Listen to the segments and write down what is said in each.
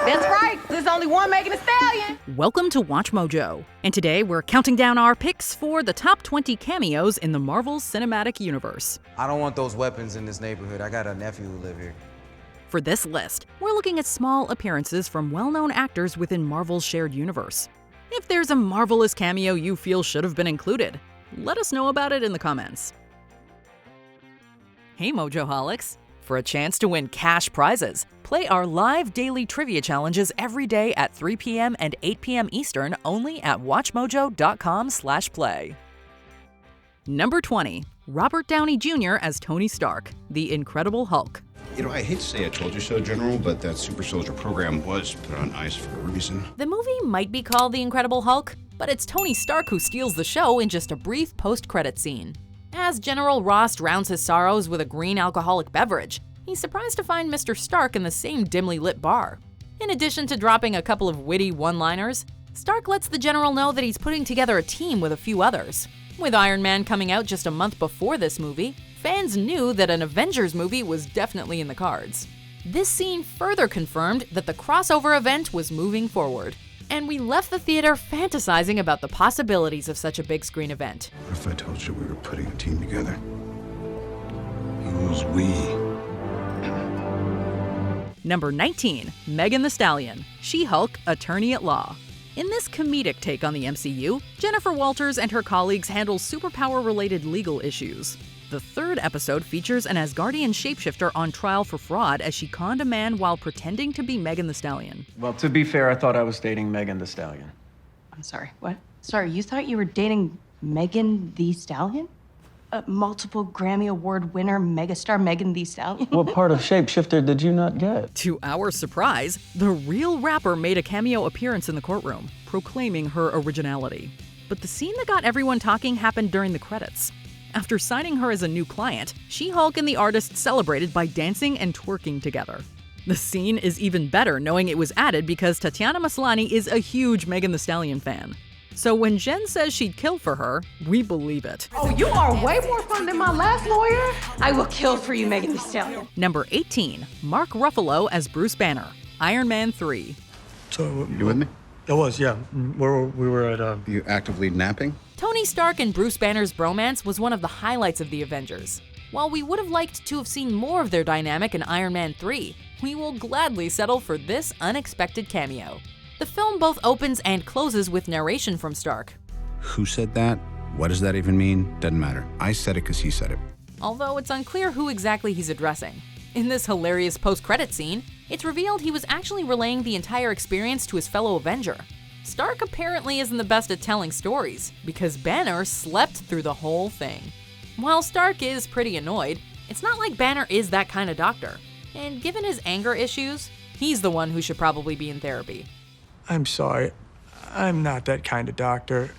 That's right, there's only one Megan Thee Stallion. Welcome to Watch Mojo, and today we're counting down our picks for the top 20 cameos in the Marvel Cinematic Universe. I don't want those weapons in this neighborhood. I got a nephew who live here. For this list, we're looking at small appearances from well-known actors within Marvel's shared universe. If there's a marvelous cameo you feel should have been included, let us know about it in the comments. Hey Mojoholics! For a chance to win cash prizes, play our live daily trivia challenges every day at 3 p.m. and 8 p.m. Eastern only at watchmojo.com/play. Number 20. Robert Downey Jr. as Tony Stark, the Incredible Hulk. You know, I hate to say I told you so, General, but that super soldier program was put on ice for a reason. The movie might be called The Incredible Hulk, but it's Tony Stark who steals the show in just a brief post-credit scene. As General Ross drowns his sorrows with a green alcoholic beverage, he's surprised to find Mr. Stark in the same dimly lit bar. In addition to dropping a couple of witty one-liners, Stark lets the General know that he's putting together a team with a few others. With Iron Man coming out just a month before this movie, fans knew that an Avengers movie was definitely in the cards. This scene further confirmed that the crossover event was moving forward, and we left the theater fantasizing about the possibilities of such a big screen event. What if I told you we were putting a team together? Who's we? Number 19. Megan Thee Stallion, She-Hulk, Attorney at Law. In this comedic take on the MCU, Jennifer Walters and her colleagues handle superpower-related legal issues. The third episode features an Asgardian shapeshifter on trial for fraud as she conned a man while pretending to be Megan Thee Stallion. Well, to be fair, I thought I was dating Megan Thee Stallion. I'm sorry, what? Sorry, you thought you were dating Megan Thee Stallion? A multiple Grammy Award winner megastar Megan Thee Stallion? What part of shapeshifter did you not get? To our surprise, the real rapper made a cameo appearance in the courtroom, proclaiming her originality. But the scene that got everyone talking happened during the credits. After signing her as a new client, She-Hulk and the artist celebrated by dancing and twerking together. The scene is even better knowing it was added because Tatiana Maslany is a huge Megan Thee Stallion fan. So when Jen says she'd kill for her, we believe it. Oh, you are way more fun than my last lawyer. I will kill for you, Megan Thee Stallion. Number 18. Mark Ruffalo as Bruce Banner, Iron Man 3. So, You with me? it was, yeah. We were at, You actively napping? Tony Stark and Bruce Banner's bromance was one of the highlights of the Avengers. While we would have liked to have seen more of their dynamic in Iron Man 3, we will gladly settle for this unexpected cameo. The film both opens and closes with narration from Stark. Who said that? What does that even mean? Doesn't matter. I said it because he said it. Although it's unclear who exactly he's addressing. In this hilarious post-credit scene, it's revealed he was actually relaying the entire experience to his fellow Avenger. Stark apparently isn't the best at telling stories, because Banner slept through the whole thing. While Stark is pretty annoyed, it's not like Banner is that kind of doctor. And given his anger issues, he's the one who should probably be in therapy. I'm sorry. I'm not that kind of doctor.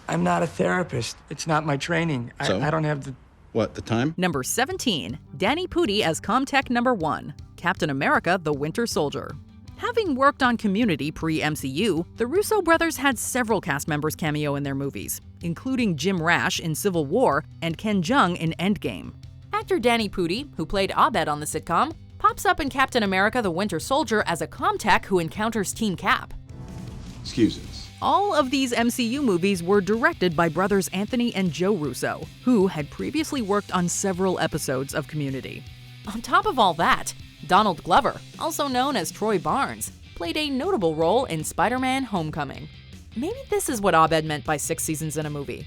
I'm not a therapist. It's not my training. So? I don't have the... What, the time? Number 17. Danny Pooty as Comtech number 1, Captain America the Winter Soldier. Having worked on Community pre-MCU, the Russo brothers had several cast members cameo in their movies, including Jim Rash in Civil War and Ken Jeong in Endgame. Actor Danny Pooty, who played Abed on the sitcom, pops up in Captain America the Winter Soldier as a Comtech who encounters Team Cap. Excuse us. All of these MCU movies were directed by brothers Anthony and Joe Russo, who had previously worked on several episodes of Community. On top of all that, Donald Glover, also known as Troy Barnes, played a notable role in Spider-Man: Homecoming. Maybe this is what Abed meant by 6 seasons in a movie.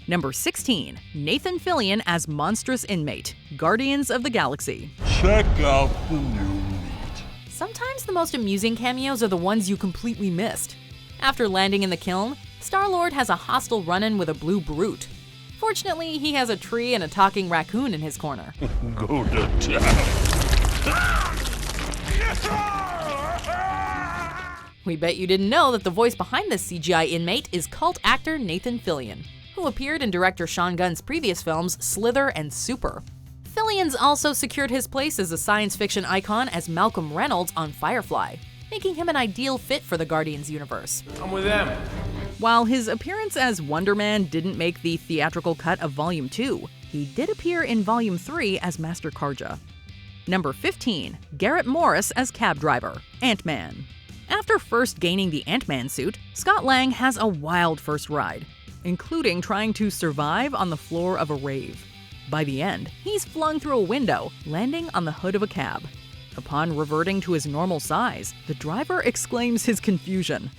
Number 16. Nathan Fillion as monstrous inmate, Guardians of the Galaxy. Check out the new meat. Sometimes the most amusing cameos are the ones you completely missed. After landing in the kiln, Star-Lord has a hostile run-in with a blue brute. Fortunately, he has a tree and a talking raccoon in his corner. Go to town. We bet you didn't know that the voice behind this CGI inmate is cult actor Nathan Fillion, who appeared in director Sean Gunn's previous films Slither and Super. Fillion's also secured his place as a science fiction icon as Malcolm Reynolds on Firefly, making him an ideal fit for the Guardians universe. I'm with them. While his appearance as Wonder Man didn't make the theatrical cut of Volume 2, he did appear in Volume 3 as Master Karja. Number 15, Garrett Morris as cab driver, AntMan. After first gaining the Ant-Man suit, Scott Lang has a wild first ride, including trying to survive on the floor of a rave. By the end, he's flung through a window, landing on the hood of a cab. Upon reverting to his normal size, the driver exclaims his confusion.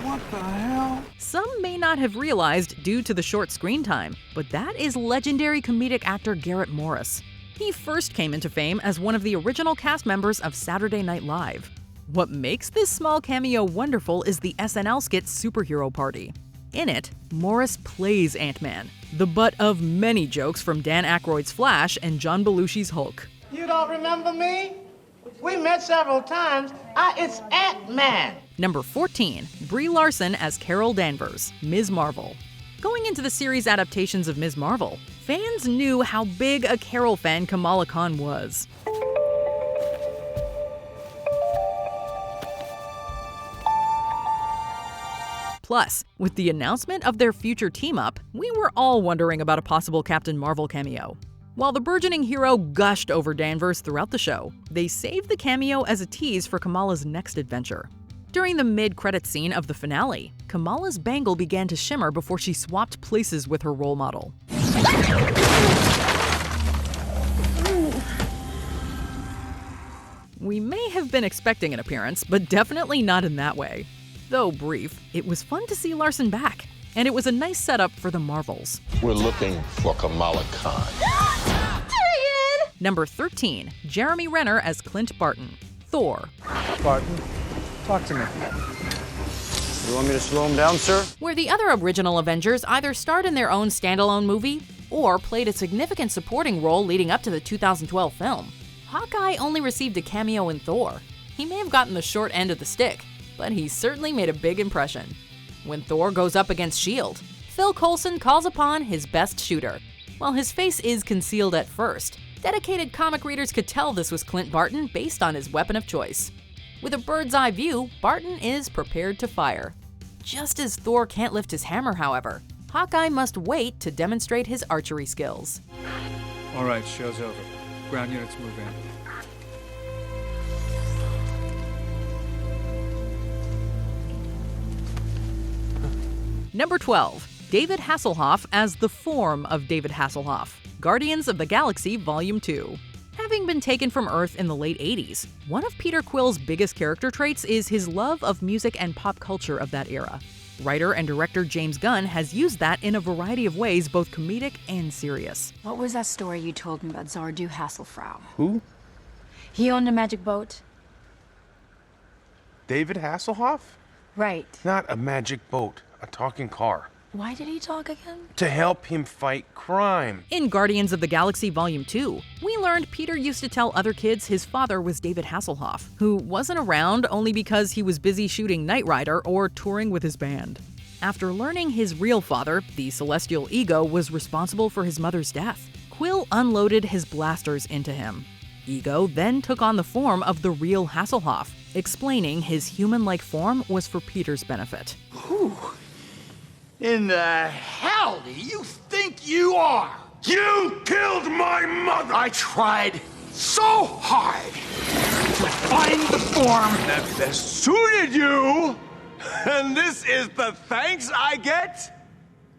What the hell? Some may not have realized due to the short screen time, but that is legendary comedic actor Garrett Morris. He first came into fame as one of the original cast members of Saturday Night Live. What makes this small cameo wonderful is the SNL skit Superhero Party. In it, Morris plays Ant-Man, the butt of many jokes from Dan Aykroyd's Flash and John Belushi's Hulk. You don't remember me? We met several times. It's AntMan. Number 14, Brie Larson as Carol Danvers, Ms. Marvel. Going into the series adaptations of Ms. Marvel, fans knew how big a Carol fan Kamala Khan was. Plus, with the announcement of their future team-up, we were all wondering about a possible Captain Marvel cameo. While the burgeoning hero gushed over Danvers throughout the show, they saved the cameo as a tease for Kamala's next adventure. During the mid-credits scene of the finale, Kamala's bangle began to shimmer before she swapped places with her role model. We may have been expecting an appearance, but definitely not in that way. Though brief, it was fun to see Larson back, and it was a nice setup for the Marvels. We're looking for Kamala Khan. Number 13, Jeremy Renner as Clint Barton, Thor. Barton, talk to me. You want me to slow him down, sir? Where the other original Avengers either starred in their own standalone movie or played a significant supporting role leading up to the 2012 film, Hawkeye only received a cameo in Thor. He may have gotten the short end of the stick, but he certainly made a big impression. When Thor goes up against S.H.I.E.L.D., Phil Coulson calls upon his best shooter. While his face is concealed at first, dedicated comic readers could tell this was Clint Barton based on his weapon of choice. With a bird's eye view, Barton is prepared to fire. Just as Thor can't lift his hammer, however, Hawkeye must wait to demonstrate his archery skills. All right, show's over. Ground units move in. Number 12, David Hasselhoff as the form of David Hasselhoff, Guardians of the Galaxy Volume 2. Having been taken from Earth in the late 80s, one of Peter Quill's biggest character traits is his love of music and pop culture of that era. Writer and director James Gunn has used that in a variety of ways, both comedic and serious. What was that story you told me about Zardu Hasselfrau? Who? He owned a magic boat? David Hasselhoff? Right. Not a magic boat, a talking car. Why did he talk again? To help him fight crime. In Guardians of the Galaxy Volume 2, we learned Peter used to tell other kids his father was David Hasselhoff, who wasn't around only because he was busy shooting Knight Rider or touring with his band. After learning his real father, the Celestial Ego, was responsible for his mother's death, Quill unloaded his blasters into him. Ego then took on the form of the real Hasselhoff, explaining his human-like form was for Peter's benefit. Who in the hell do you think you are? You killed my mother! I tried so hard to find the form that best suited you, and this is the thanks I get?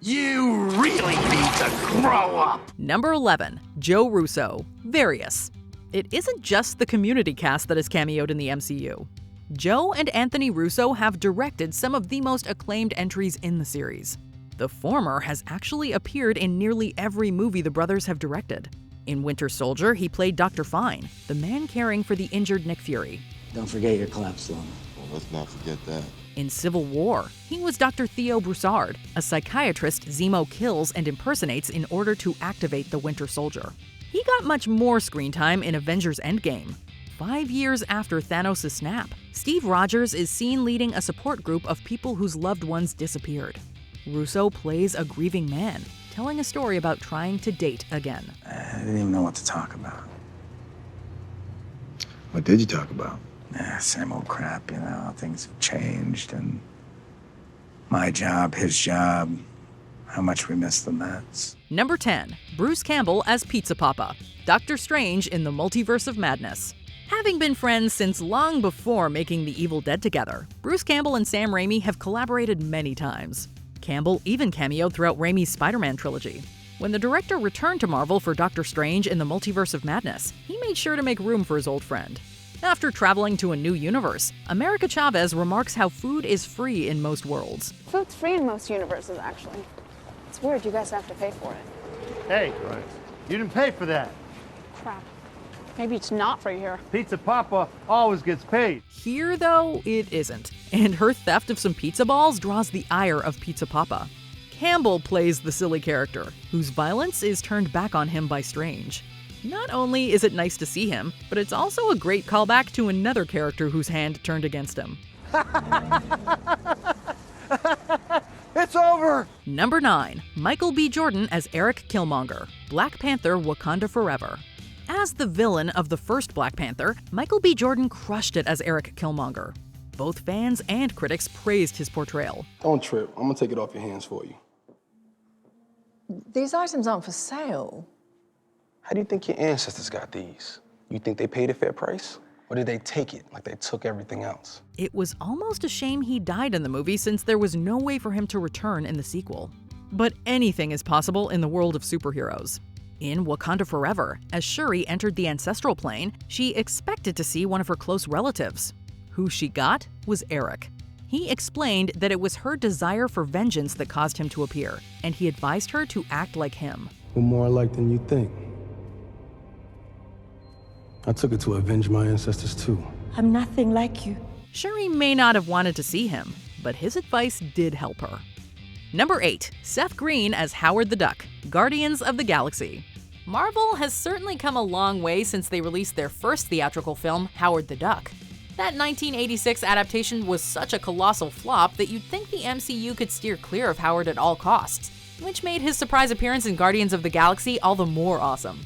You really need to grow up! Number 11, Joe Russo, Various. It isn't just the Community cast that has cameoed in the MCU. Joe and Anthony Russo have directed some of the most acclaimed entries in the series. The former has actually appeared in nearly every movie the brothers have directed. In Winter Soldier, he played Dr. Fine, the man caring for the injured Nick Fury. Don't forget your collapse lung. Well, let's not forget that. In Civil War, he was Dr. Theo Broussard, a psychiatrist Zemo kills and impersonates in order to activate the Winter Soldier. He got much more screen time in Avengers Endgame. 5 years after Thanos' snap, Steve Rogers is seen leading a support group of people whose loved ones disappeared. Russo plays a grieving man, telling a story about trying to date again. I didn't even know what to talk about. What did you talk about? Same old crap, you know. Things have changed, and my job, his job. how much we miss the Mets. Number 10. Bruce Campbell as Pizza Papa, Doctor Strange in the Multiverse of Madness. Having been friends since long before making The Evil Dead together, Bruce Campbell and Sam Raimi have collaborated many times. Campbell even cameoed throughout Raimi's Spider-Man trilogy. When the director returned to Marvel for Doctor Strange in the Multiverse of Madness, he made sure to make room for his old friend. After traveling to a new universe, America Chavez remarks how food is free in most worlds. Food's free in most universes, actually. It's weird you guys have to pay for it. Hey, you didn't pay for that. Crap. Maybe it's not free here. Pizza Papa always gets paid. Here, though, it isn't. And her theft of some pizza balls draws the ire of Pizza Papa. Campbell plays the silly character, whose violence is turned back on him by Strange. Not only is it nice to see him, but it's also a great callback to another character whose hand turned against him. It's over! Number 9. Michael B. Jordan as Eric Killmonger, Black Panther: Wakanda Forever. As the villain of the first Black Panther, Michael B. Jordan crushed it as Eric Killmonger. Both fans and critics praised his portrayal. Don't trip. I'm gonna take it off your hands for you. These items aren't for sale. How do you think your ancestors got these? You think they paid a fair price? Or did they take it like they took everything else? It was almost a shame he died in the movie since there was no way for him to return in the sequel. But anything is possible in the world of superheroes. In Wakanda Forever, as Shuri entered the ancestral plane, she expected to see one of her close relatives. Who she got was Eric. He explained that it was her desire for vengeance that caused him to appear, and he advised her to act like him. We're more alike than you think. I took it to avenge my ancestors too. I'm nothing like you. Shuri may not have wanted to see him, but his advice did help her. Number 8. Seth Green as Howard the Duck, Guardians of the Galaxy. Marvel has certainly come a long way since they released their first theatrical film, Howard the Duck. That 1986 adaptation was such a colossal flop that you'd think the MCU could steer clear of Howard at all costs, which made his surprise appearance in Guardians of the Galaxy all the more awesome.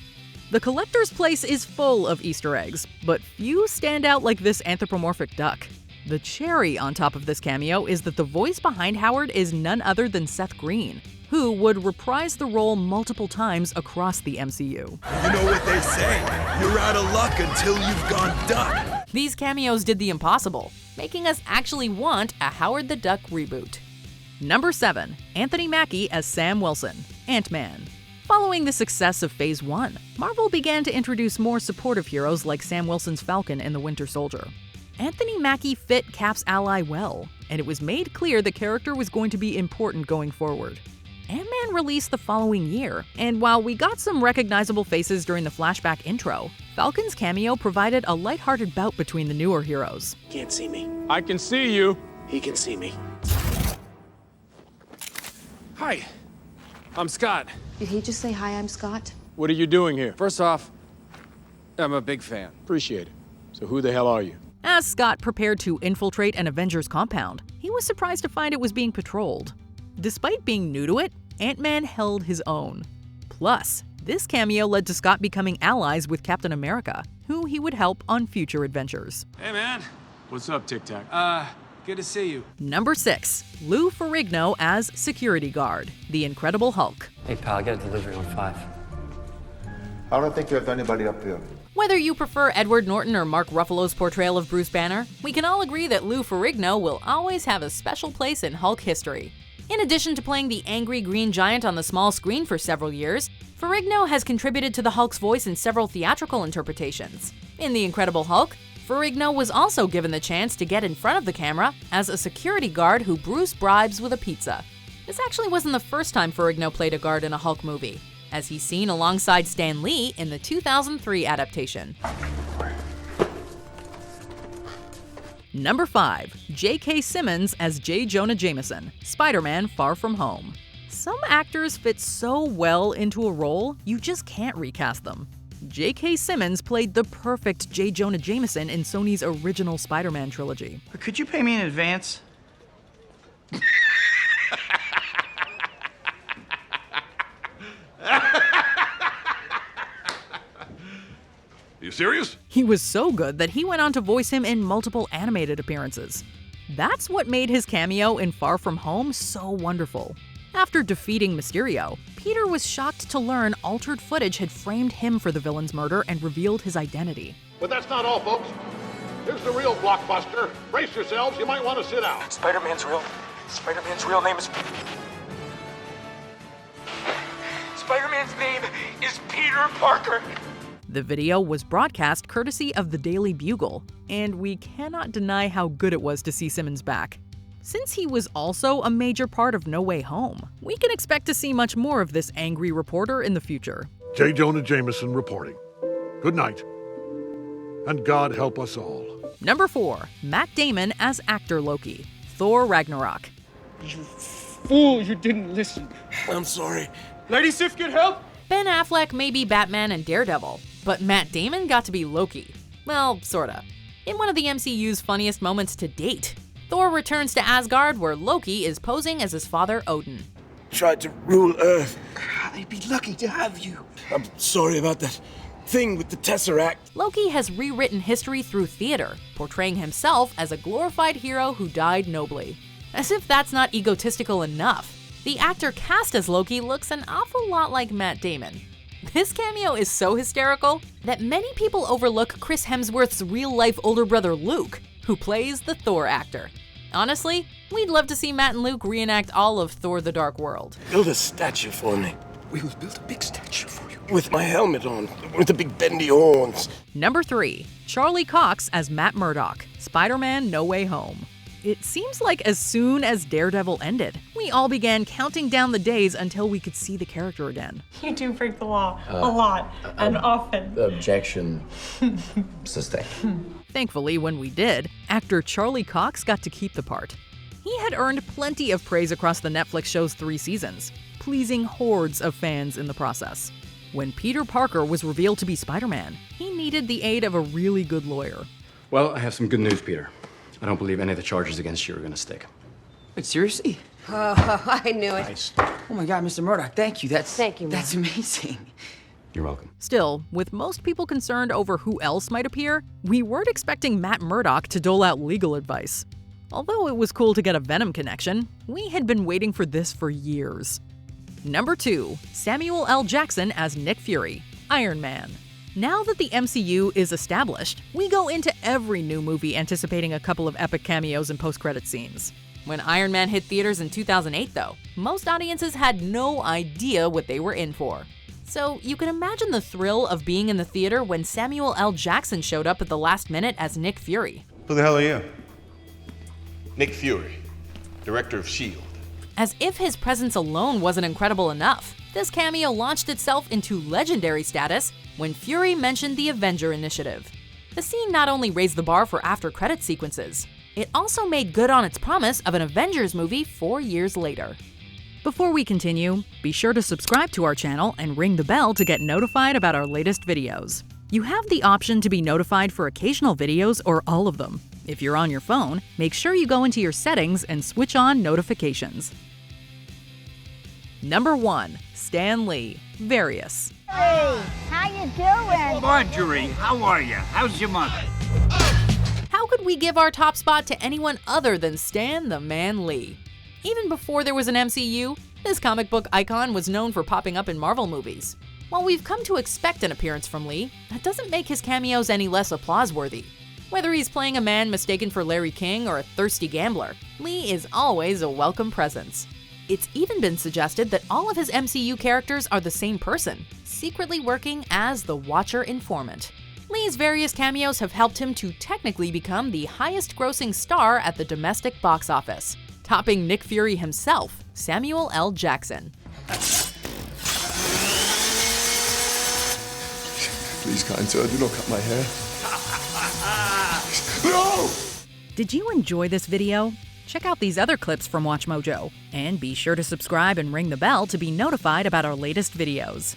The collector's place is full of Easter eggs, but few stand out like this anthropomorphic duck. The cherry on top of this cameo is that the voice behind Howard is none other than Seth Green, who would reprise the role multiple times across the MCU. You know what they say, you're out of luck until you've gone duck. These cameos did the impossible, making us actually want a Howard the Duck reboot. Number 7. Anthony Mackie as Sam Wilson, Ant-Man. Following the success of Phase 1, Marvel began to introduce more supportive heroes like Sam Wilson's Falcon and the Winter Soldier. Anthony Mackie fit Cap's ally well, and it was made clear the character was going to be important going forward. Ant-Man released the following year, and while we got some recognizable faces during the flashback intro, Falcon's cameo provided a lighthearted bout between the newer heroes. Can't see me. I can see you. He can see me. Hi, I'm Scott. Did he just say, hi, I'm Scott? What are you doing here? First off, I'm a big fan. Appreciate it. So who the hell are you? As Scott prepared to infiltrate an Avengers compound, he was surprised to find it was being patrolled. Despite being new to it, Ant-Man held his own. Plus, this cameo led to Scott becoming allies with Captain America, who he would help on future adventures. Hey, man. What's up, Tic Tac? Good to see you. Number 6. Lou Ferrigno as security guard, the Incredible Hulk. Hey, pal, I got a delivery on 5. I don't think you have anybody up there. Whether you prefer Edward Norton or Mark Ruffalo's portrayal of Bruce Banner, we can all agree that Lou Ferrigno will always have a special place in Hulk history. In addition to playing the angry green giant on the small screen for several years, Ferrigno has contributed to the Hulk's voice in several theatrical interpretations. In The Incredible Hulk, Ferrigno was also given the chance to get in front of the camera as a security guard who Bruce bribes with a pizza. This actually wasn't the first time Ferrigno played a guard in a Hulk movie, as he's seen alongside Stan Lee in the 2003 adaptation. Number 5. J.K. Simmons as J. Jonah Jameson, Spider-Man: Far From Home. Some actors fit so well into a role, you just can't recast them. J.K. Simmons played the perfect J. Jonah Jameson in Sony's original Spider-Man trilogy. Could you pay me in advance? You serious? He was so good that he went on to voice him in multiple animated appearances. That's what made his cameo in Far From Home so wonderful. After defeating Mysterio, Peter was shocked to learn altered footage had framed him for the villain's murder and revealed his identity. But that's not all, folks. Here's the real blockbuster. Brace yourselves, you might want to sit down. Spider-Man's real name is... Spider-Man's name is Peter Parker. The video was broadcast courtesy of the Daily Bugle, and we cannot deny how good it was to see Simmons back. Since he was also a major part of No Way Home, we can expect to see much more of this angry reporter in the future. J. Jonah Jameson reporting. Good night. And God help us all. Number 4. Matt Damon as actor Loki, Thor Ragnarok. You fool, you didn't listen. I'm sorry. Lady Sif, get help! Ben Affleck may be Batman and Daredevil, but Matt Damon got to be Loki. Well, sorta. In one of the MCU's funniest moments to date, Thor returns to Asgard where Loki is posing as his father Odin. Tried to rule Earth. They'd be lucky to have you. I'm sorry about that thing with the Tesseract. Loki has rewritten history through theater, portraying himself as a glorified hero who died nobly. As if that's not egotistical enough, the actor cast as Loki looks an awful lot like Matt Damon. This cameo is so hysterical that many people overlook Chris Hemsworth's real-life older brother Luke, who plays the Thor actor. Honestly, we'd love to see Matt and Luke reenact all of Thor: The Dark World. Build a statue for me. We will build a big statue for you. With my helmet on, with the big bendy horns. Number 3. Charlie Cox as Matt Murdock, Spider-Man: No Way Home. It seems like as soon as Daredevil ended, we all began counting down the days until we could see the character again. You do break the law a lot and often. Objection sustained. Thankfully, when we did, actor Charlie Cox got to keep the part. He had earned plenty of praise across the Netflix show's 3 seasons, pleasing hordes of fans in the process. When Peter Parker was revealed to be Spider-Man, he needed the aid of a really good lawyer. Well, I have some good news, Peter. I don't believe any of the charges against you are gonna stick. Wait, seriously? I knew it. Nice. Oh my God, Mr. Murdock, thank you. Thank you, Mom. That's amazing. You're welcome. Still, with most people concerned over who else might appear, we weren't expecting Matt Murdock to dole out legal advice. Although it was cool to get a Venom connection, we had been waiting for this for years. Number 2. Samuel L. Jackson as Nick Fury, Iron Man. Now that the MCU is established, we go into every new movie anticipating a couple of epic cameos and post-credit scenes. When Iron Man hit theaters in 2008, though, most audiences had no idea what they were in for. So you can imagine the thrill of being in the theater when Samuel L. Jackson showed up at the last minute as Nick Fury. Who the hell are you? Nick Fury, director of S.H.I.E.L.D. As if his presence alone wasn't incredible enough, this cameo launched itself into legendary status when Fury mentioned the Avenger Initiative. The scene not only raised the bar for after-credit sequences, it also made good on its promise of an Avengers movie 4 years later. Before we continue, be sure to subscribe to our channel and ring the bell to get notified about our latest videos. You have the option to be notified for occasional videos or all of them. If you're on your phone, make sure you go into your settings and switch on notifications. Number 1. Stan Lee, Various. Hey, how you doing? Marjorie, how are you? How's your mother? How could we give our top spot to anyone other than Stan the Man Lee? Even before there was an MCU, this comic book icon was known for popping up in Marvel movies. While we've come to expect an appearance from Lee, that doesn't make his cameos any less applause-worthy. Whether he's playing a man mistaken for Larry King or a thirsty gambler, Lee is always a welcome presence. It's even been suggested that all of his MCU characters are the same person, secretly working as the Watcher Informant. Lee's various cameos have helped him to technically become the highest-grossing star at the domestic box office, topping Nick Fury himself, Samuel L. Jackson. Please, kind sir, do not cut my hair. No! Did you enjoy this video? Check out these other clips from WatchMojo, and be sure to subscribe and ring the bell to be notified about our latest videos.